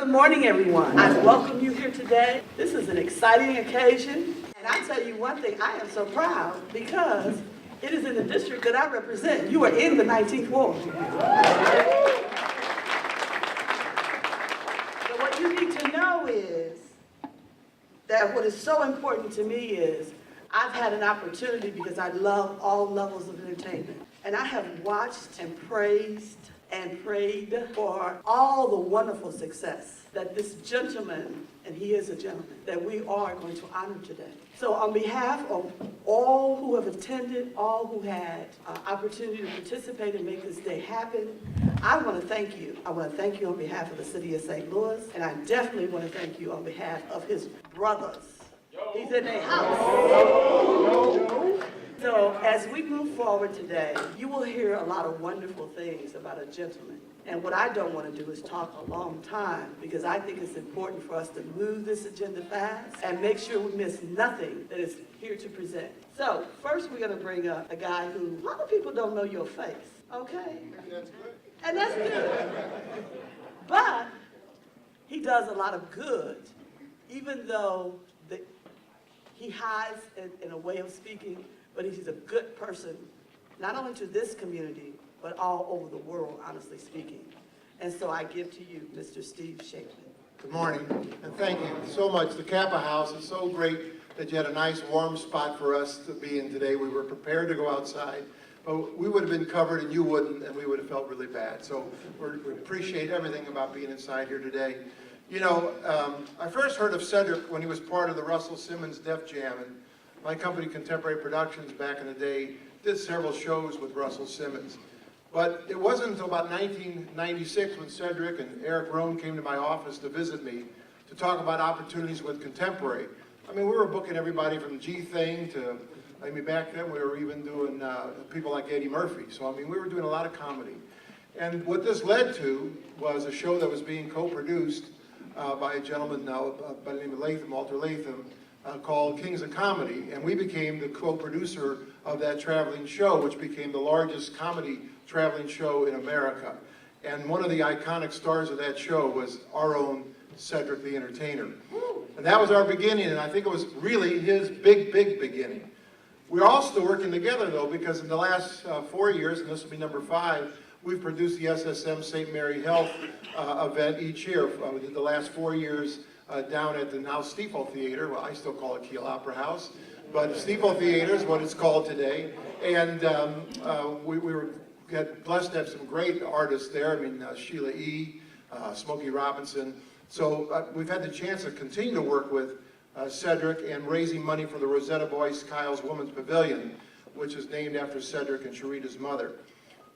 Good morning, everyone. I welcome you here today. This is an exciting occasion. And I tell you one thing, I am so proud because it is in the district that I represent. You are in the 19th Ward. So what you need to know is that what is so important to me is I've had an opportunity because I love all levels of entertainment. And I have watched and praised and prayed for all the wonderful success that this gentleman, and he is a gentleman, that we are going to honor today. So on behalf of all who have attended, all who had opportunity to participate and make this day happen, I want to thank you. I want to thank you on behalf of the city of St. Louis, and I definitely want to thank you on behalf of his brothers. He's in their house. So as we move forward today, you will hear a lot of wonderful things about a gentleman. And what I don't want to do is talk a long time because I think it's important for us to move this agenda fast and make sure we miss nothing that is here to present. So first we're going to bring up a guy who a lot of people don't know your face, okay? And that's good. But he does a lot of good, even though he hides in a way of speaking, but he's a good person, not only to this community, but all over the world, honestly speaking. And so I give to you, Mr. Steve Shankman. Good morning, and thank you so much. The Kappa House is so great that you had a nice warm spot for us to be in today. We were prepared to go outside, but we would have been covered and you wouldn't, and we would have felt really bad. So we appreciate everything about being inside here today. You know, I first heard of Cedric when he was part of the Russell Simmons Def Jam, and my company, Contemporary Productions, back in the day, did several shows with Russell Simmons. But it wasn't until about 1996 when Cedric and Eric Rohn came to my office to visit me to talk about opportunities with Contemporary. I mean, we were booking everybody from G-Thing to, I mean, back then we were even doing people like Eddie Murphy. So, I mean, we were doing a lot of comedy. And what this led to was a show that was being co-produced by a gentleman now by the name of Latham, Walter Latham, called Kings of Comedy, and we became the co-producer of that traveling show, which became the largest comedy traveling show in America. And one of the iconic stars of that show was our own Cedric the Entertainer. And that was our beginning, and I think it was really his big beginning. We're all still working together, though, because in the last 4 years, and this will be number 5, we've produced the SSM St. Mary Health event each year. We did the last 4 years down at the now Stiefel Theater. Well, I still call it Kiel Opera House, but Stiefel Theater is what it's called today. And we got blessed to have some great artists there. I mean, Sheila E., Smokey Robinson. So we've had the chance to continue to work with Cedric and raising money for the Rosetta Boys Kyle's Women's Pavilion, which is named after Cedric and Sharita's mother.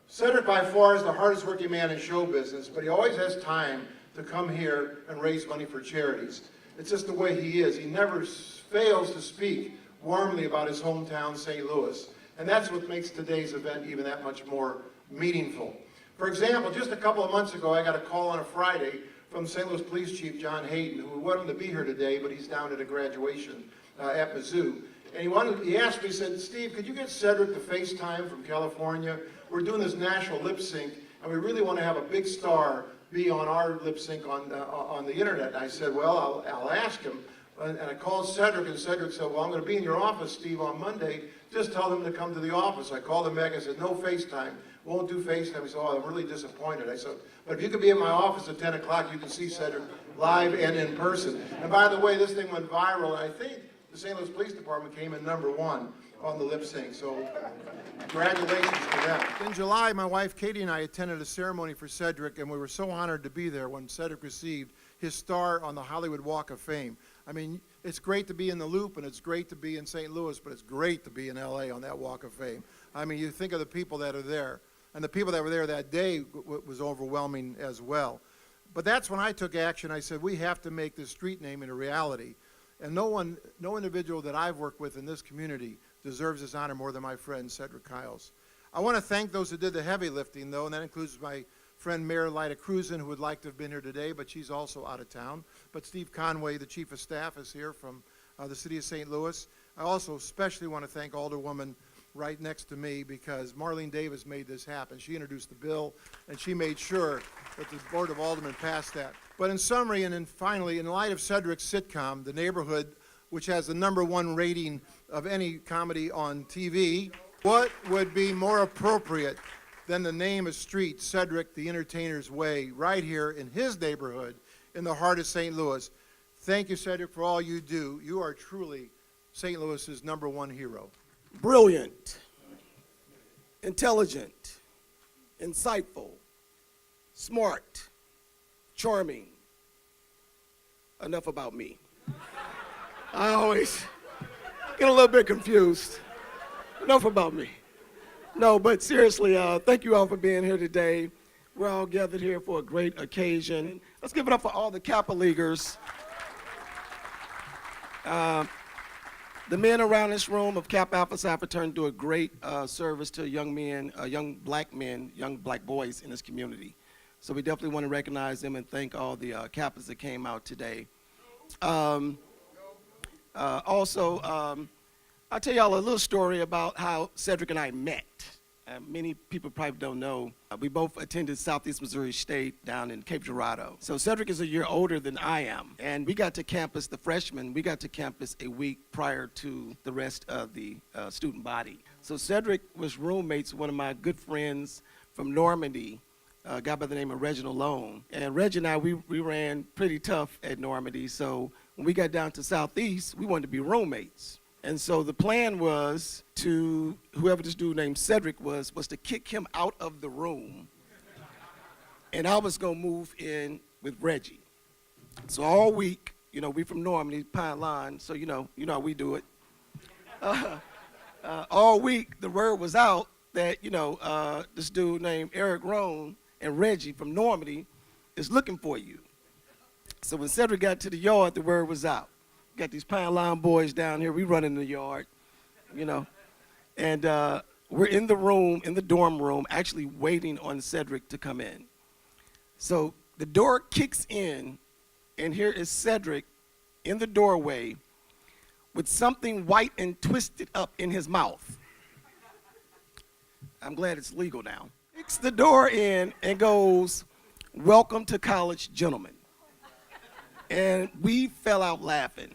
Cedric by far is the hardest working man in show business, but he always has time to come here and raise money for charities. It's just the way he is. He never fails to speak warmly about his hometown, St. Louis. And that's what makes today's event even that much more meaningful. For example, just a couple of months ago, I got a call on a Friday from St. Louis Police Chief John Hayden, who wanted to be here today, but he's down at a graduation at Mizzou. And he asked me, he said, Steve, could you get Cedric to FaceTime from California? We're doing this national lip sync, and we really want to have a big star be on our lip sync on the internet. And I said, well, I'll ask him. And I called Cedric, and Cedric said, well, I'm going to be in your office, Steve, on Monday. Just tell them to come to the office. I called him back. I said, no FaceTime. Won't do FaceTime. He said, oh, I'm really disappointed. I said, but if you could be in my office at 10 o'clock, you can see Cedric live and in person. And by the way, this thing went viral, and I think the St. Louis Police Department came in #1 on the lip sync. So congratulations to them. In July, my wife Katie and I attended a ceremony for Cedric, and we were so honored to be there when Cedric received his star on the Hollywood Walk of Fame. I mean, it's great to be in the Loop, and it's great to be in St. Louis, but it's great to be in LA on that Walk of Fame. I mean, you think of the people that are there, and the people that were there that day was overwhelming as well. But that's when I took action. I said, we have to make this street name into reality. And no individual that I've worked with in this community deserves this honor more than my friend Cedric Kyles. I want to thank those who did the heavy lifting, though, and that includes my friend Mayor Lyda Cruzan, who would like to have been here today, but she's also out of town. But Steve Conway, the Chief of Staff, is here from the city of St. Louis. I also especially want to thank Alderwoman right next to me, because Marlene Davis made this happen. She introduced the bill, and she made sure that the Board of Aldermen passed that. But in summary, and then finally, in light of Cedric's sitcom, The Neighborhood, which has the #1 rating of any comedy on TV, what would be more appropriate than to name a street Cedric the Entertainer's Way right here in his neighborhood in the heart of St. Louis? Thank you, Cedric, for all you do. You are truly St. Louis's #1 hero. Brilliant, intelligent, insightful, smart, charming. Enough about me. I always get a little bit confused. Enough about me. No, but seriously, thank you all for being here today. We're all gathered here for a great occasion. Let's give it up for all the Kappa Leaguers. The men around this room of Kappa Alpha Psi Fraternity do a great service to young men, young black boys in this community. So we definitely want to recognize them and thank all the Kappas that came out today. Also, I'll tell y'all a little story about how Cedric and I met. Many people probably don't know. We both attended Southeast Missouri State down in Cape Girardeau. So Cedric is a year older than I am. And we got to campus, the freshmen, we got to campus a week prior to the rest of the student body. So Cedric was roommates with one of my good friends from Normandy, a guy by the name of Reginald Lone. And Reggie and I, we ran pretty tough at Normandy. So when we got down to Southeast, we wanted to be roommates. And so the plan was to, whoever this dude named Cedric was to kick him out of the room. And I was gonna move in with Reggie. So all week, you know, we from Normandy, Pine Line, so you know how we do it. All week, the word was out that, this dude named Eric Rohn and Reggie from Normandy is looking for you. So when Cedric got to the yard, the word was out. Got these Pine Line boys down here. We run in the yard, and we're in the room, in the dorm room, actually waiting on Cedric to come in. So the door kicks in, and here is Cedric in the doorway with something white and twisted up in his mouth. I'm glad it's legal now. Kicks the door in and goes, "Welcome to college, gentlemen." And we fell out laughing.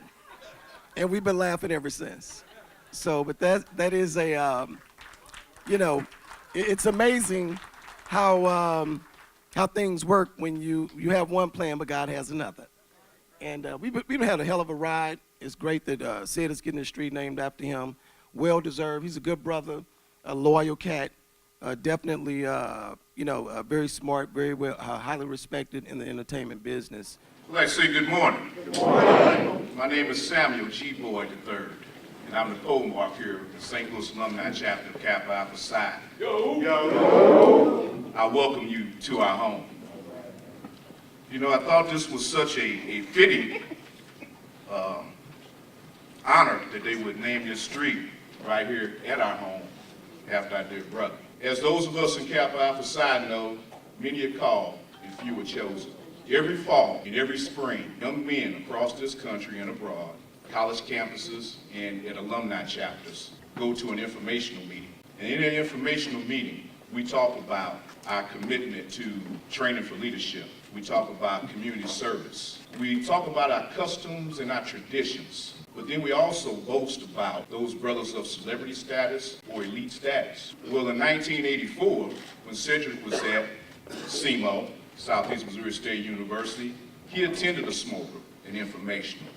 And we've been laughing ever since. So, but that is a, it's amazing how things work when you have one plan, but God has another. And we've had a hell of a ride. It's great that Sid is getting the street named after him. Well deserved. He's a good brother, a loyal cat, definitely, very smart, very well, highly respected in the entertainment business. I'd like to say good morning. Good morning. My name is Samuel G. Boyd III, and I'm the co-mark here of the St. Louis Alumni Chapter of Kappa Alpha Psi. Yo! I welcome you to our home. I thought this was such a fitting honor that they would name this street right here at our home after our dear brother. As those of us in Kappa Alpha Psi know, many are called and few are chosen. Every fall and every spring, young men across this country and abroad, college campuses and at alumni chapters, go to an informational meeting. And in that informational meeting, we talk about our commitment to training for leadership. We talk about community service. We talk about our customs and our traditions. But then we also boast about those brothers of celebrity status or elite status. Well, in 1984, when Cedric was at SEMO, Southeast Missouri State University, he attended a small group, an informational.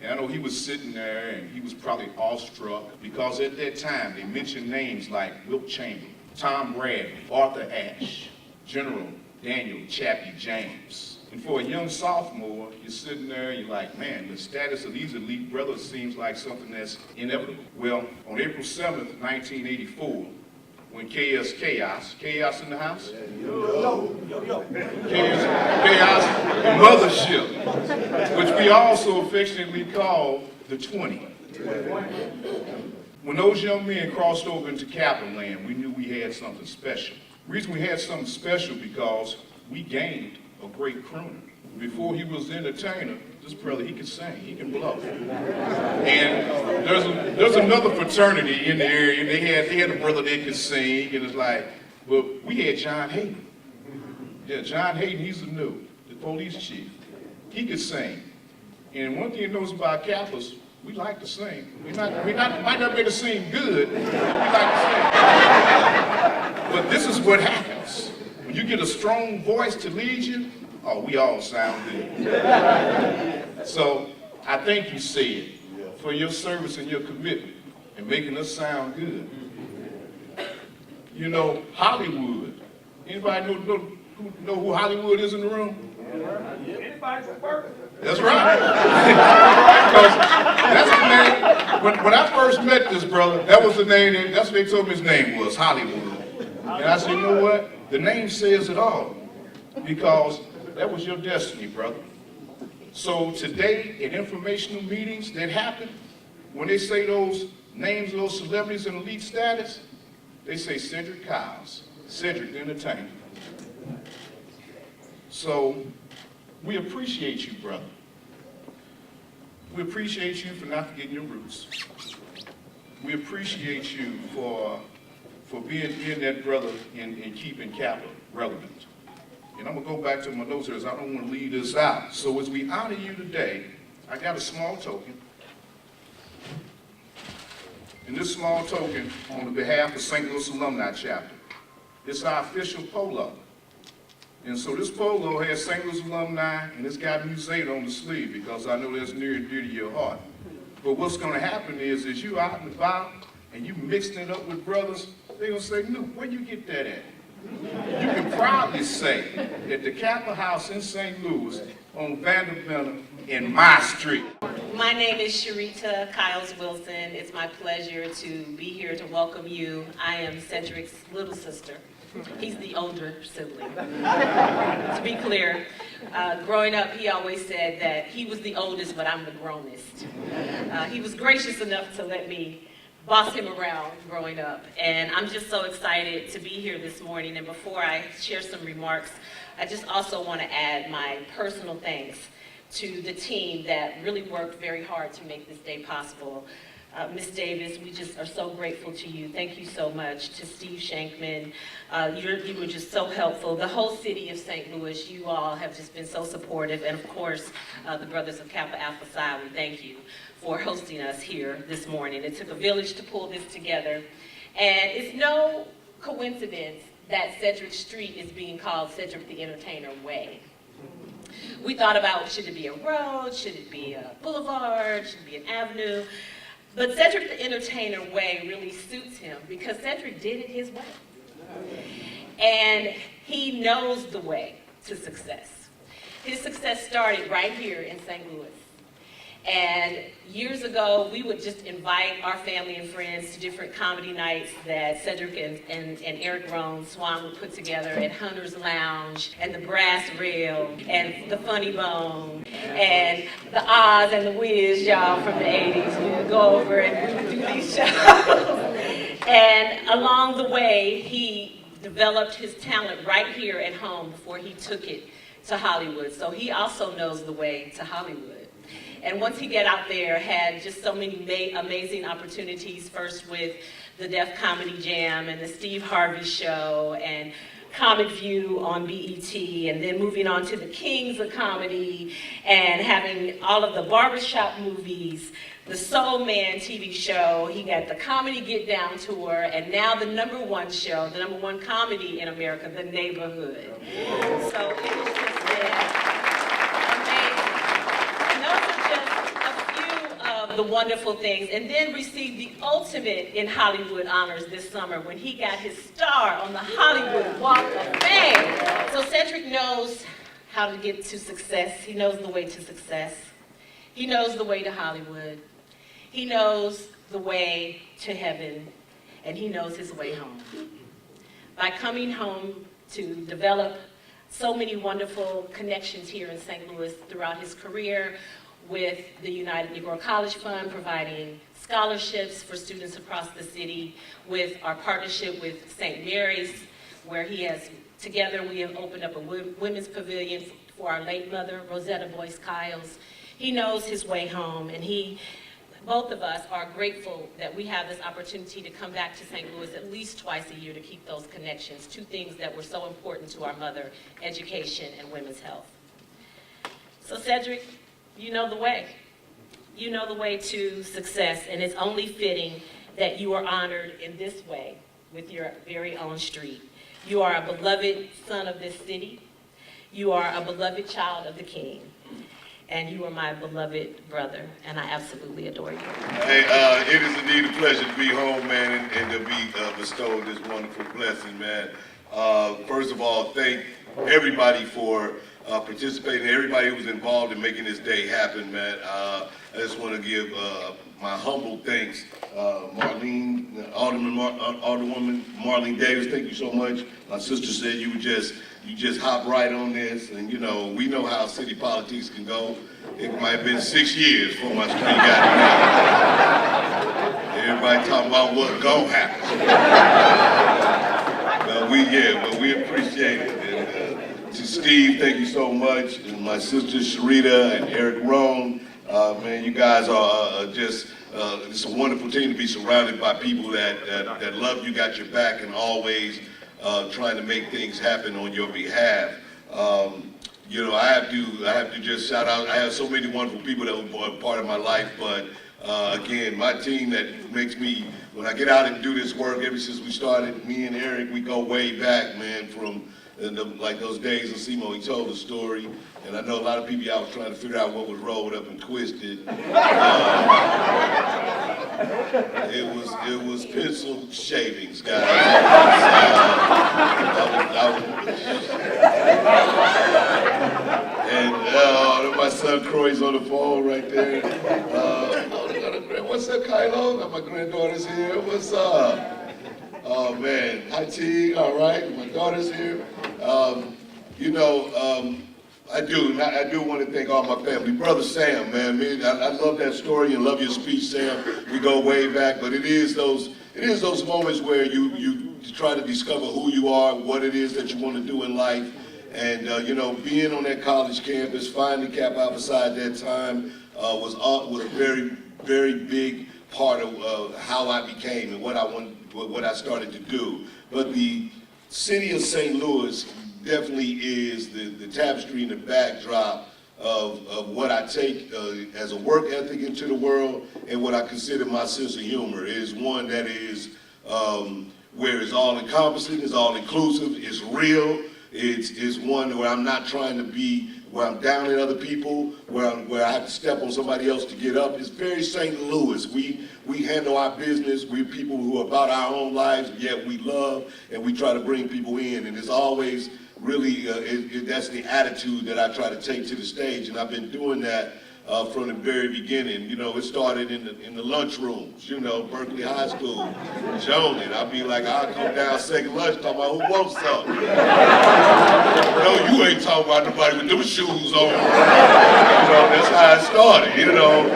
And I know he was sitting there and he was probably awestruck because at that time they mentioned names like Wilt Chamberlain, Tom Bradley, Arthur Ashe, General Daniel Chappie James. And for a young sophomore, you're sitting there and you're like, man, the status of these elite brothers seems like something that's inevitable. Well, on April 7th, 1984, when Chaos in the house? Chaos Mothership, which we also affectionately call the 20. When those young men crossed over into Kappa land, we knew we had something special. The reason we had something special because we gained a great crooner. Before he was the entertainer, this brother, he could sing, he can blow. And there's another fraternity in the area, they had a brother that could sing, and it's like, well, we had John Hayden. Yeah, John Hayden, he's the new. police chief. He could sing. And one thing he knows about Kappas, we like to sing. Might not be able to sing good, but we like to sing. But this is what happens. When you get a strong voice to lead you, oh, we all sound good. So I thank you, Sid, for your service and your commitment and making us sound good. You know, Hollywood. Anybody know who Hollywood is in the room? Anybody from Berkeley? That's right. Because that's his name. When I first met this brother, that was the name. That's what they told me his name was, Hollywood. And I said, you know what? The name says it all. Because that was your destiny, brother. So today, in informational meetings that happen, when they say those names of those celebrities in elite status, they say Cedric Kyles, Cedric the Entertainer. So we appreciate you, brother. We appreciate you for not forgetting your roots. We appreciate you for being that brother in keeping Kappa relevant. And I'm going to go back to my notes here, as I don't want to leave this out. So as we honor you today, I got a small token. And this small token, on behalf of St. Louis Alumni Chapter, it's our official polo. And so this polo has St. Louis Alumni, and it's got Musate on the sleeve, because I know that's near and dear to your heart. But what's going to happen is you out and about, and you mixing it up with brothers, they're going to say, no, where you get that at? You can proudly say that the Kappa House in St. Louis on Vanderbilt in my street. My name is Sharita Kyles Wilson. It's my pleasure to be here to welcome you. I am Cedric's little sister. He's the older sibling. To be clear, growing up, he always said that he was the oldest, but I'm the grownest. He was gracious enough to let me boss him around growing up. And I'm just so excited to be here this morning. And before I share some remarks, I just also want to add my personal thanks to the team that really worked very hard to make this day possible. Ms. Davis, we just are so grateful to you. Thank you so much. To Steve Shankman, you were just so helpful. The whole city of St. Louis, you all have just been so supportive. And of course, the Brothers of Kappa Alpha Psi, we thank you for hosting us here this morning. It took a village to pull this together. And it's no coincidence that Cedric Street is being called Cedric the Entertainer Way. We thought about, should it be a road, should it be a boulevard, should it be an avenue? But Cedric the Entertainer Way really suits him because Cedric did it his way. And he knows the way to success. His success started right here in St. Louis. And years ago, we would just invite our family and friends to different comedy nights that Cedric and Eric Rohn Swan would put together at Hunter's Lounge and the Brass Rail and the Funny Bone and the Oz and the Wiz, y'all, from the 80s. We would go over and we would do these shows. And along the way, he developed his talent right here at home before he took it to Hollywood. So he also knows the way to Hollywood. And once he got out there, had just so many amazing opportunities, first with the Def Comedy Jam and the Steve Harvey Show and Comic View on BET, and then moving on to the Kings of Comedy and having all of the barbershop movies, the Soul Man TV show. He got the Comedy Get Down tour, and now the #1 show, the #1 comedy in America, The Neighborhood. So it was just the wonderful things, and then received the ultimate in Hollywood honors this summer when he got his star on the Hollywood Walk of Fame. So Cedric knows how to get to success. He knows the way to success. He knows the way to Hollywood. He knows the way to heaven, and he knows his way home. By coming home to develop so many wonderful connections here in St. Louis throughout his career, with the United Negro College Fund providing scholarships for students across the city, with our partnership with St. Mary's, where he has, together we have opened up a women's pavilion for our late mother, Rosetta Boyce Kyles. He knows his way home, and both of us are grateful that we have this opportunity to come back to St. Louis at least twice a year to keep those connections, two things that were so important to our mother, education and women's health. So Cedric, you know the way. You know the way to success, and it's only fitting that you are honored in this way with your very own street. You are a beloved son of this city. You are a beloved child of the King. And you are my beloved brother, and I absolutely adore you. Hey, it is indeed a pleasure to be home, man, and to be bestowed this wonderful blessing, man. First of all, thank everybody for participating, everybody who was involved in making this day happen, man. I just want to give my humble thanks, Alderwoman Marlene Davis, thank you so much. My sister said you just hop right on this, and you know, we know how city politics can go. It might have been 6 years before my street got it. Everybody talking about what's gonna happen. But we appreciate it. And to Steve, thank you so much, and my sister Sharita and Eric Rohn, man, you guys are just. It's a wonderful thing to be surrounded by people that love you, got your back, and always trying to make things happen on your behalf. You know, I have to just shout out. I have so many wonderful people that were part of my life, but again, my team that makes me, when I get out and do this work, ever since we started, me and Eric, we go way back, man, from like those days of Simo. He told the story, and I know a lot of people out was trying to figure out what was rolled up and twisted. It was pencil shavings, guys. And my son Croy's on the phone right there. What's up, Kylo? Got my granddaughters here. What's up? Oh man, hi T. All right, my daughter's here. You know, I do want to thank all my family. Brother Sam, man, I love that story and love your speech, Sam. We go way back, but it is those moments where you try to discover who you are, what it is that you want to do in life, and you know, being on that college campus, finding Kappa Alpha Psi at that time was a very, very big part of how I became and what I started to do. But the city of St. Louis definitely is the tapestry and the backdrop of what I take as a work ethic into the world, and what I consider my sense of humor. It is one that is where it's all encompassing, it's all inclusive, it's real. It's one where I'm not trying to be, where I'm down at other people, where I have to step on somebody else to get up. It's very St. Louis. We handle our business. We're people who are about our own lives, yet we love, and we try to bring people in. And it's always really, that's the attitude that I try to take to the stage, and I've been doing that from the very beginning. You know, it started in the lunchrooms, you know, Berkeley High School, Joning. I'll be like, I'll come down second lunch talking about who wants something. No, you ain't talking about nobody with them shoes on. You know, that's how it started, you know.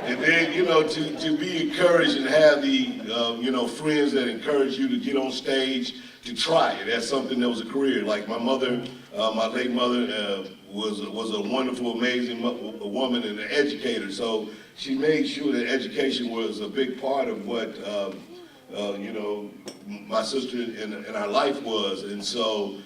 And then, you know, to be encouraged and have the, you know, friends that encourage you to get on stage, to try it. That's something that was a career. Like my mother, my late mother, was a wonderful, amazing woman and an educator. So she made sure that education was a big part of what, you know, my sister and our life was. And so,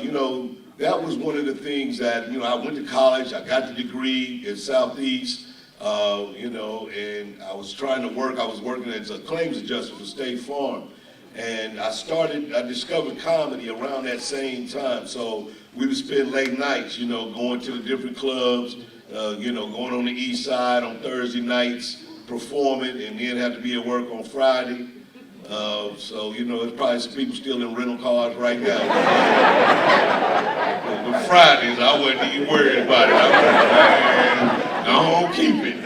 you know, that was one of the things that, you know, I went to college, I got the degree at Southeast, you know, and I was trying to work. I was working as a claims adjuster for State Farm. And I discovered comedy around that same time. So we would spend late nights, you know, going to the different clubs, you know, going on the east side on Thursday nights, performing, and then have to be at work on Friday. So, you know, there's probably some people still in rental cars right now. But Fridays, I wasn't even worried about it. I was like, man, don't keep it.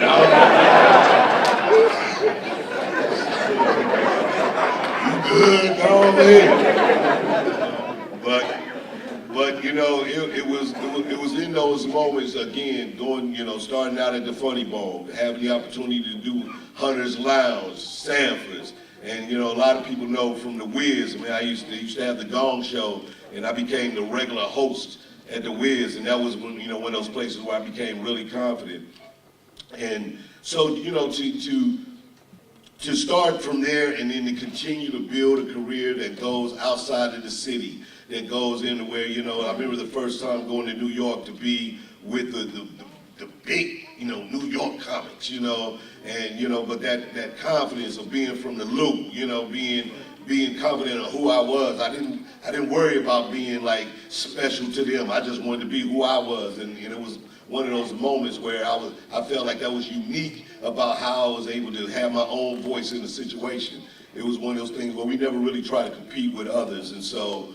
Good, go ahead. But you know, it was in those moments again, going, you know, starting out at the Funny Bone, having the opportunity to do Hunter's Lounge, Sanford's, and you know, a lot of people know from the Wiz. I mean, I used to have the Gong Show, and I became the regular host at the Wiz, and that was when, you know, one of those places where I became really confident. And so, you know, to start from there and then to continue to build a career that goes outside of the city, that goes into where, you know, I remember the first time going to New York to be with the big, New York comics, and, but that confidence of being from the Loop, being confident of who I was. I didn't worry about being like special to them. I just wanted to be who I was, and it was one of those moments where I felt like that was unique about how I was able to have my own voice in the situation. It was one of those things where we never really try to compete with others, and so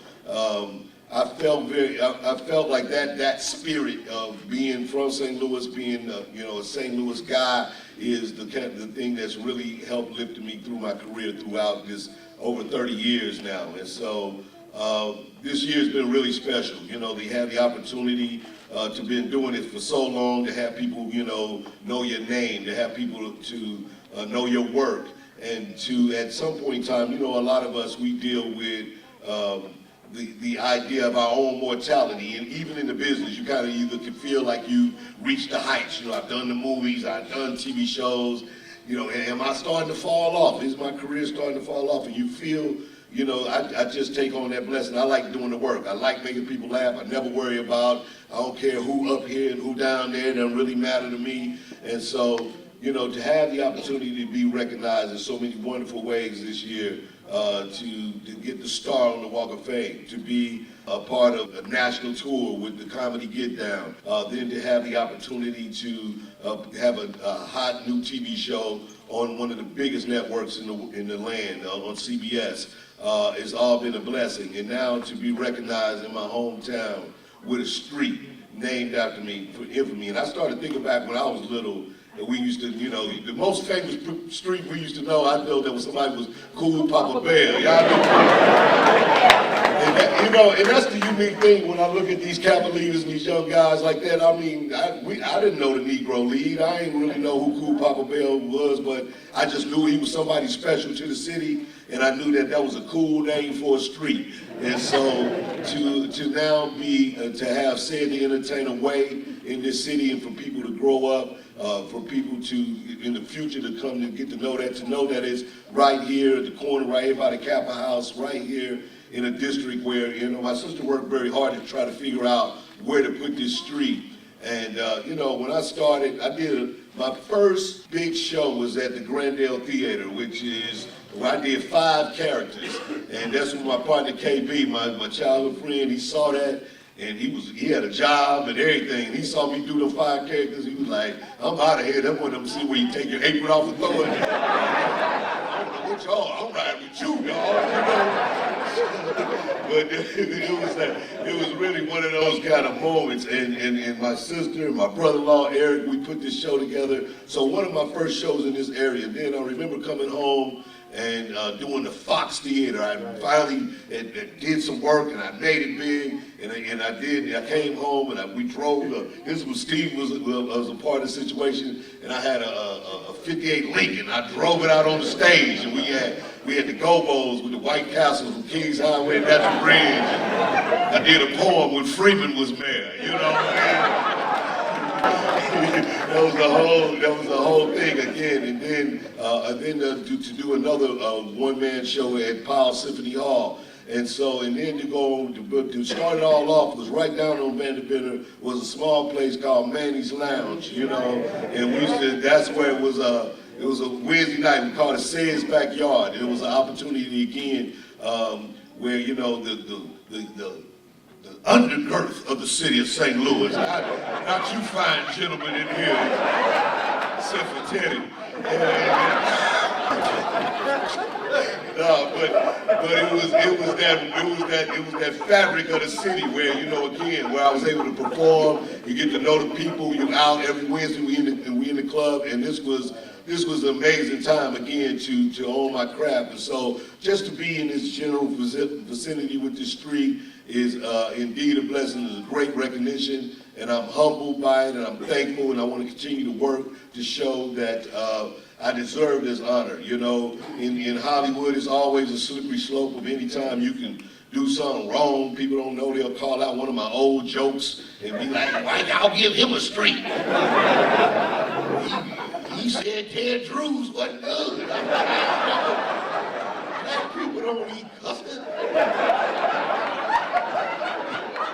I felt like that spirit of being from St. Louis, being a St. Louis guy, is the thing that's really helped lift me through my career throughout this over 30 years now. And so this year's been really special. They had the opportunity to been doing it for so long, to have people know your name, to have people to know your work, and to at some point in time, a lot of us, we deal with the idea of our own mortality, and even in the business, you kind of either can feel like you reached the heights. I've done the movies, I've done TV shows, am I starting to fall off? Is my career starting to fall off? And you feel, I just take on that blessing. I like doing the work. I like making people laugh. I never worry about, I don't care who up here and who down there, it doesn't really matter to me. And so, to have the opportunity to be recognized in so many wonderful ways this year, to get the star on the Walk of Fame, to be a part of a national tour with the Comedy Get Down, then to have the opportunity to have a hot new TV show on one of the biggest networks in the land, on CBS. It's all been a blessing. And now to be recognized in my hometown with a street named after me for infamy. And I started thinking back when I was little, and we used to, the most famous street we used to know, I know that was somebody was Cool Papa Bear. Y'all know? And that's the unique thing when I look at these Kappa leaders and these young guys like that. I mean, I didn't know the Negro lead. I didn't really know who Cool Papa Bear was, but I just knew he was somebody special to the city, and I knew that was a cool name for a street. And so to now be, to have Cedric the Entertainer way in this city, and for people to grow up, for people to, in the future, to come to get to know that it's right here at the corner, right here by the Kappa House, right here in a district where, my sister worked very hard to try to figure out where to put this street. And, when I started, my first big show was at the Grandale Theater, which is where I did 5 characters. And that's when my partner KB, my childhood friend, he saw that. And he had a job and everything. And he saw me do the 5 characters. He was like, I'm out of here. That's one of them see where you take your apron off and throw it. I don't know what y'all, I'm riding with you, y'all. But it was really one of those kind of moments. And my sister and my brother-in-law, Eric, we put this show together. So one of my first shows in this area. Then I remember coming home and doing the Fox Theater. I finally did some work, and I made it big, and I came home, and we drove, this was Steve was a part of the situation, and I had a 58 Lincoln. I drove it out on the stage, and we had the Gobos with the White Castle from Kings Highway and Natural Bridge. And I did a poem when Freeman was mayor, That was the whole thing again, and then to do another one-man show at Powell Symphony Hall, and then to go on to start it all off was right down on Vanderbilt was a small place called Manny's Lounge, and we used to. That's where it was a Wednesday night. We called it Say's Backyard. And it was an opportunity again where the undergirth of the city of St. Louis. Not you fine gentlemen in here, except for Teddy. No, but it was that fabric of the city where, again, where I was able to perform. You get to know the people. You're out every Wednesday. We in the club, and this was an amazing time again to own my craft. And so just to be in this general vicinity with this street is indeed a blessing. It's a great recognition, and I'm humbled by it, and I'm thankful, and I want to continue to work to show that I deserve this honor. In Hollywood, it's always a slippery slope of any time you can do something wrong. People don't know, they'll call out one of my old jokes and be like, why y'all give him a street? He said Ted Drews wasn't good. Black people don't eat custard.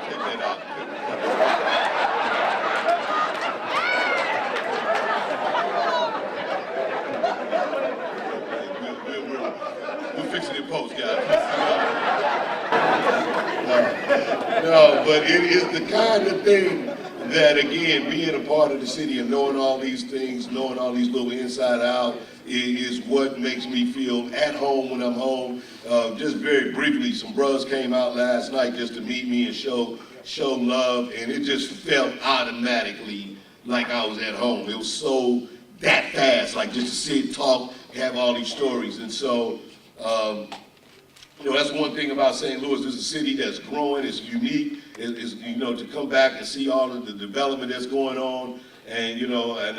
Check that out. But it is the kind of thing that, again, being a part of the city and knowing all these things, knowing all these little inside out, is what makes me feel at home when I'm home. Just very briefly, some bros came out last night just to meet me and show love, and it just felt automatically like I was at home. It was so that fast, like just to sit, talk, have all these stories. And so, you know, that's one thing about St. Louis. It's a city that's growing, it's unique. It's, you know, to come back and see all of the development that's going on. And, you know, I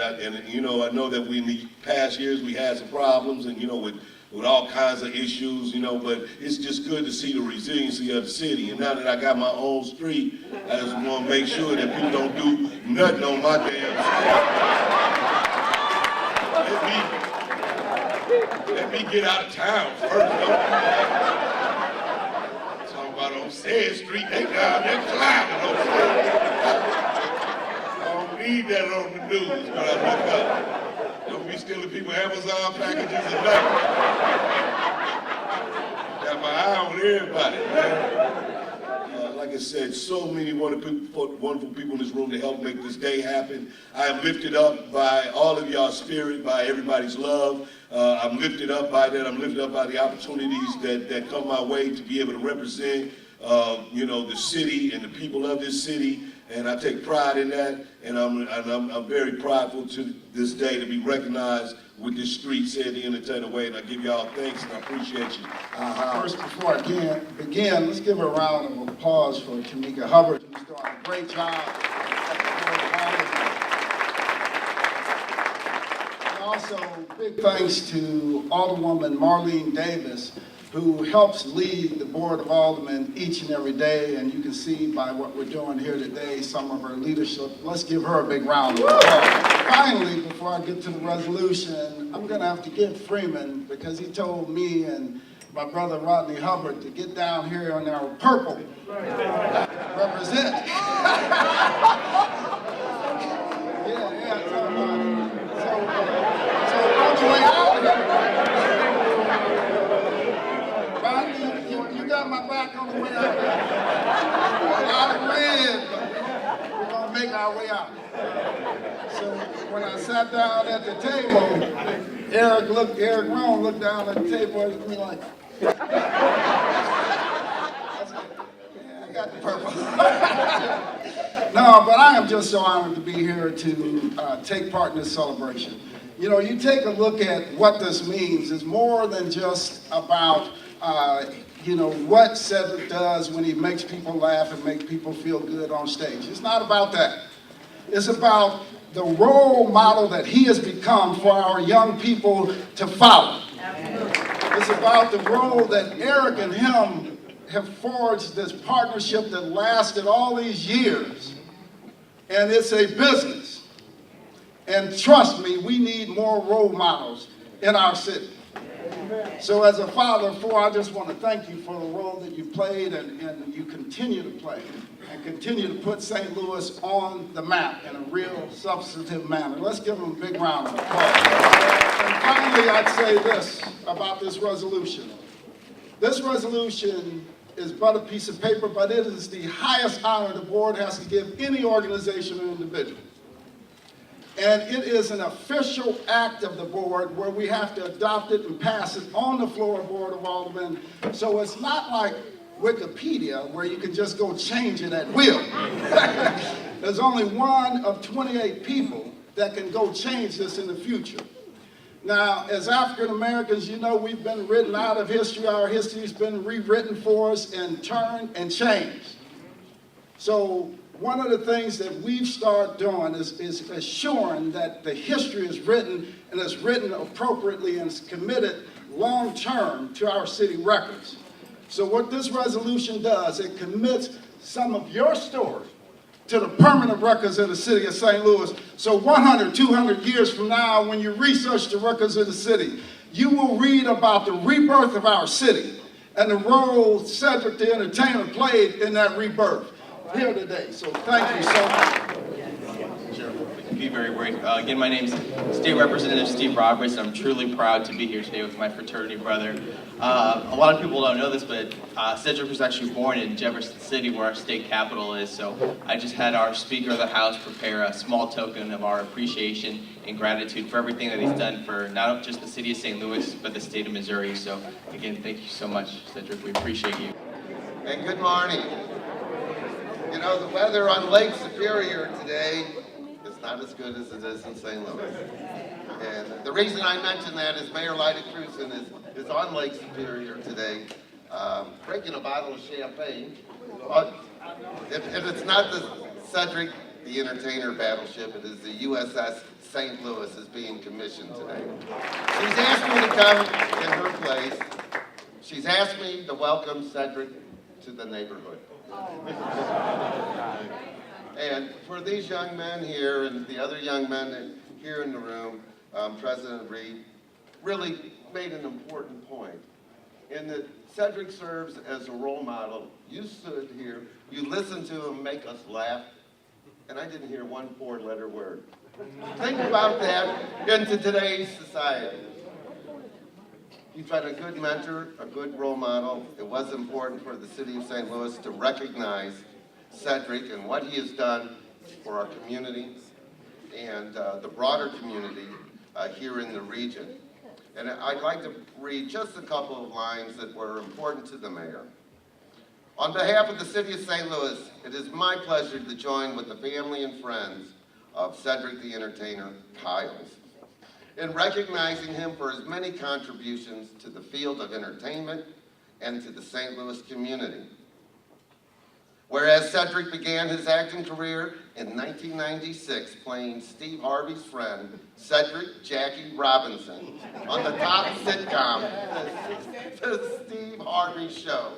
know that in the past years we had some problems and, you know, with all kinds of issues, you know, but it's just good to see the resiliency of the city. And now that I got my own street, I just want to make sure that people don't do nothing on my damn street. Let me get out of town first. Talking about on Said Street, they down there climbing on I don't need that on the news when I look up. Don't be stealing people's Amazon packages at night. Got my eye on everybody, man. Like I said, so many wonderful people in this room to help make this day happen. I am lifted up by all of y'all's spirit, by everybody's love. I'm lifted up by that. I'm lifted up by the opportunities that come my way to be able to represent, you know, the city and the people of this city. And I take pride in that, and I'm very prideful to this day to be recognized with this street, Cedric the Entertainer way, and I give y'all thanks and I appreciate you. First, before I begin, let's give a round of applause for Tamika Hubbard, who's doing a great job. And also, big thanks to Alderwoman Marlene Davis, who helps lead the Board of Aldermen each and every day, and you can see by what we're doing here today, some of her leadership. Let's give her a big round of applause. Finally, before I get to the resolution, I'm gonna have to give Freeman, because he told me and my brother Rodney Hubbard to get down here in our purple. Represent. Yeah, so on the way out here, you got my back on the way out. A lot of red, but we're gonna make our way out. So when I sat down at the table, Eric Rohn looked down at the table and me like, I said, yeah, I got the purple. No, but I am just so honored to be here to take part in this celebration. You know, you take a look at what this means. It's more than just about you know, what Cedric does when he makes people laugh and make people feel good on stage. It's not about that. It's about the role model that he has become for our young people to follow. It's about the role that Eric and him have forged, this partnership that lasted all these years. And it's a business. And trust me, we need more role models in our city. So as a father of four, I just want to thank you for the role that you played and you continue to play and continue to put St. Louis on the map in a real substantive manner. Let's give them a big round of applause. And finally, I'd say this about this resolution. This resolution is but a piece of paper, but it is the highest honor the board has to give any organization or individual. And it is an official act of the board where we have to adopt it and pass it on the floor of Board of Aldermen. So it's not like Wikipedia where you can just go change it at will. There's only one of 28 people that can go change this in the future. Now, as African Americans, you know, we've been written out of history. Our history's been rewritten for us and turned and changed. So one of the things that we've started doing is assuring that the history is written and it's written appropriately and is committed long-term to our city records. So what this resolution does, it commits some of your story to the permanent records of the city of St. Louis. So 100, 200 years from now, when you research the records of the city, you will read about the rebirth of our city and the role Cedric the Entertainer played in that rebirth here today. So thank you so much. be very brief. Again, my name's State Representative Steve Roberts, and I'm truly proud to be here today with my fraternity brother. A lot of people don't know this, but Cedric was actually born in Jefferson City, where our state capital is, so I just had our Speaker of the House prepare a small token of our appreciation and gratitude for everything that he's done for not just the city of St. Louis, but the state of Missouri. So again, thank you so much, Cedric. We appreciate you. And good morning. You know, the weather on Lake Superior today is not as good as it is in St. Louis. And the reason I mention that is Mayor Lyda Cruzan is on Lake Superior today, drinking a bottle of champagne. But if it's not the Cedric the Entertainer battleship, it is the USS St. Louis is being commissioned today. She's asked me to come in her place. She's asked me to welcome Cedric to the neighborhood. And for these young men here and the other young men here in the room, President Reed really made an important point in that Cedric serves as a role model. You stood here, you listened to him make us laugh, and I didn't hear one four-letter word. Think about that into today's society. He's been a good mentor, a good role model. It was important for the city of St. Louis to recognize Cedric and what he has done for our community and the broader community here in the region. And I'd like to read just a couple of lines that were important to the mayor. On behalf of the city of St. Louis, it is my pleasure to join with the family and friends of Cedric the Entertainer, Kyles, in recognizing him for his many contributions to the field of entertainment and to the St. Louis community. Whereas Cedric began his acting career in 1996 playing Steve Harvey's friend, Cedric Jackie Robinson, on the top sitcom, The Steve Harvey Show,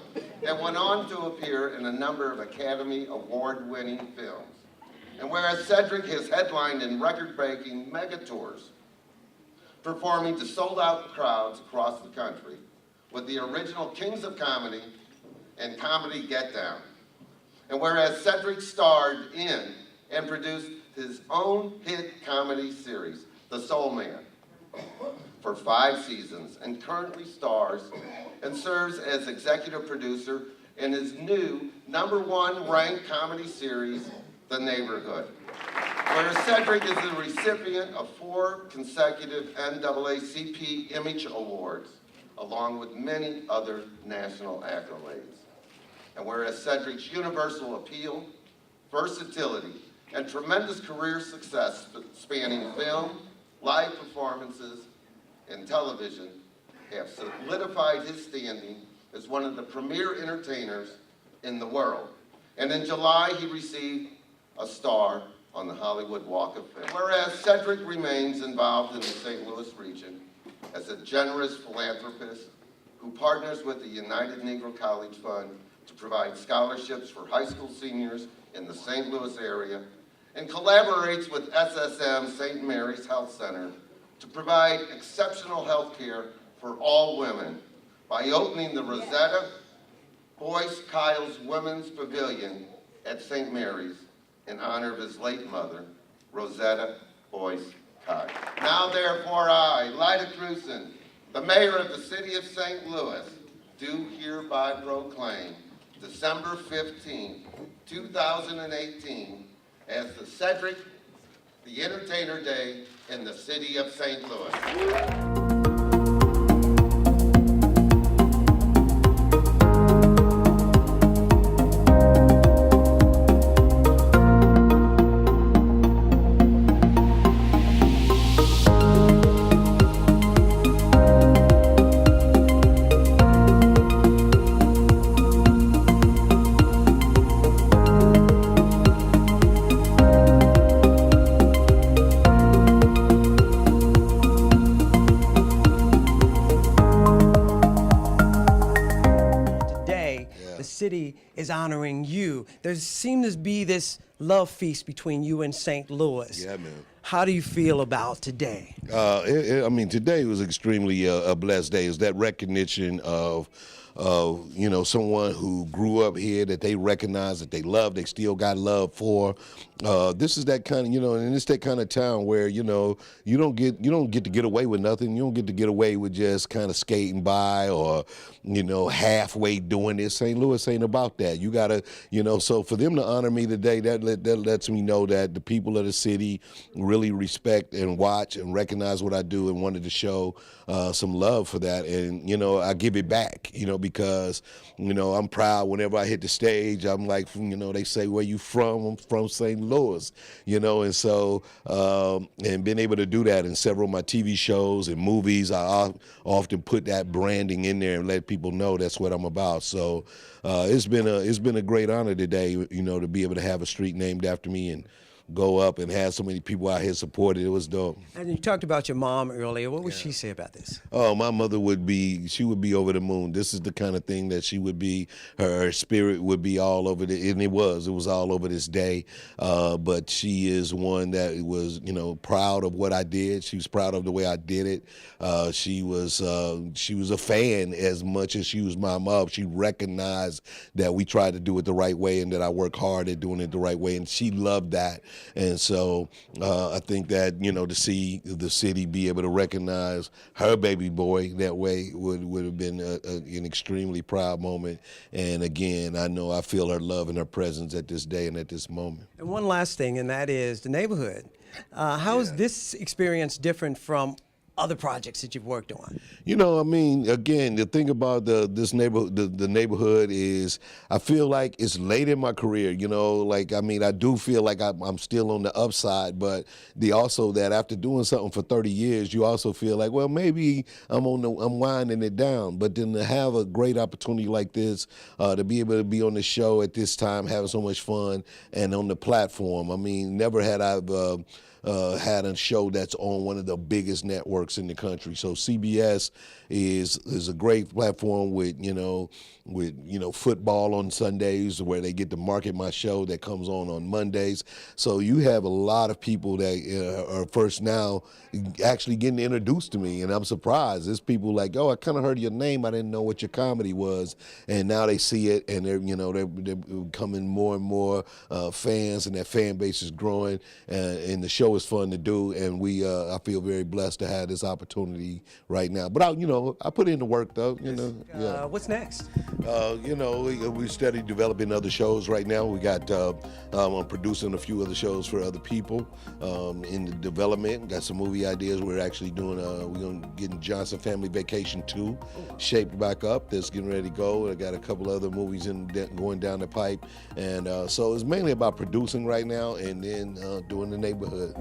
and went on to appear in a number of Academy Award-winning films. And whereas Cedric has headlined in record-breaking mega tours, performing to sold-out crowds across the country with the original Kings of Comedy and Comedy Get Down. And whereas Cedric starred in and produced his own hit comedy series, The Soul Man, for 5 seasons, and currently stars and serves as executive producer in his new #1 ranked comedy series, The Neighborhood. Whereas Cedric is the recipient of 4 consecutive NAACP Image Awards, along with many other national accolades. And whereas Cedric's universal appeal, versatility, and tremendous career success spanning film, live performances, and television have solidified his standing as one of the premier entertainers in the world. And in July, he received a star on the Hollywood Walk of Fame. Whereas Cedric remains involved in the St. Louis region as a generous philanthropist who partners with the United Negro College Fund to provide scholarships for high school seniors in the St. Louis area, and collaborates with SSM St. Mary's Health Center to provide exceptional health care for all women by opening the Rosetta Boyce Kyles Women's Pavilion at St. Mary's in honor of his late mother, Rosetta Boyce Kyles. Now therefore I, Lyda Cruzan, the mayor of the city of St. Louis, do hereby proclaim December 15, 2018 as the Cedric the Entertainer Day in the city of St. Louis. City is honoring you. There seems to be this love feast between you and St. Louis. Yeah, man. How do you feel about today? I mean, today was extremely a blessed day. It's that recognition of you know, someone who grew up here that they recognize, that they love, they still got love for. This is that kind of, you know, and it's that kind of town where, you know, you don't get to get away with nothing. You don't get to get away with just kind of skating by or, you know, halfway doing this. St. Louis ain't about that. You gotta, you know, so for them to honor me today, that lets me know that the people of the city really respect and watch and recognize what I do and wanted to show some love for that. And, you know, I give it back, you know, because, you know, I'm proud whenever I hit the stage. I'm like, you know, they say, where you from? I'm from St. Louis, you know, and so, and being able to do that in several of my TV shows and movies, I often put that branding in there and let people know that's what I'm about. So it's been a great honor today, you know, to be able to have a street named after me and go up and have so many people out here support it. It was dope. And you talked about your mom earlier. What would she say about this? Oh, my mother would be over the moon. This is the kind of thing that she would be, her spirit would be all over and it was all over this day. But she is one that was, you know, proud of what I did. She was proud of the way I did it. She was a fan as much as she was my mom. She recognized that we tried to do it the right way and that I work hard at doing it the right way. And she loved that. And so I think that, you know, to see the city be able to recognize her baby boy that way would have been an extremely proud moment. And again, I feel her love and her presence at this day and at this moment. And one last thing, and that is the neighborhood. How is this experience different from other projects that you've worked on? You know, I mean, again, the thing about this neighborhood, the neighborhood is, I feel like it's late in my career. You know, like, I mean, I do feel like I'm still on the upside, but also that after doing something for 30 years, you also feel like, well, maybe I'm winding it down. But then to have a great opportunity like this, to be able to be on the show at this time, having so much fun, and on the platform. I mean, never had I had a show that's on one of the biggest networks in the country. So CBS is a great platform with football on Sundays where they get to market my show that comes on Mondays. So you have a lot of people that are first now actually getting introduced to me, and I'm surprised. There's people like, oh, I kind of heard your name, I didn't know what your comedy was, and now they see it, and they're becoming more and more fans, and that fan base is growing, and the show is fun to do, and I feel very blessed to have this opportunity right now. But I put in the work though. Yeah. What's next? We steady developing other shows right now. We got I'm producing a few other shows for other people in the development. Got some movie ideas we're actually doing. We're gonna get Johnson Family Vacation 2 shaped back up. That's getting ready to go. I got a couple other movies going down the pipe, and so it's mainly about producing right now and then doing the neighborhood.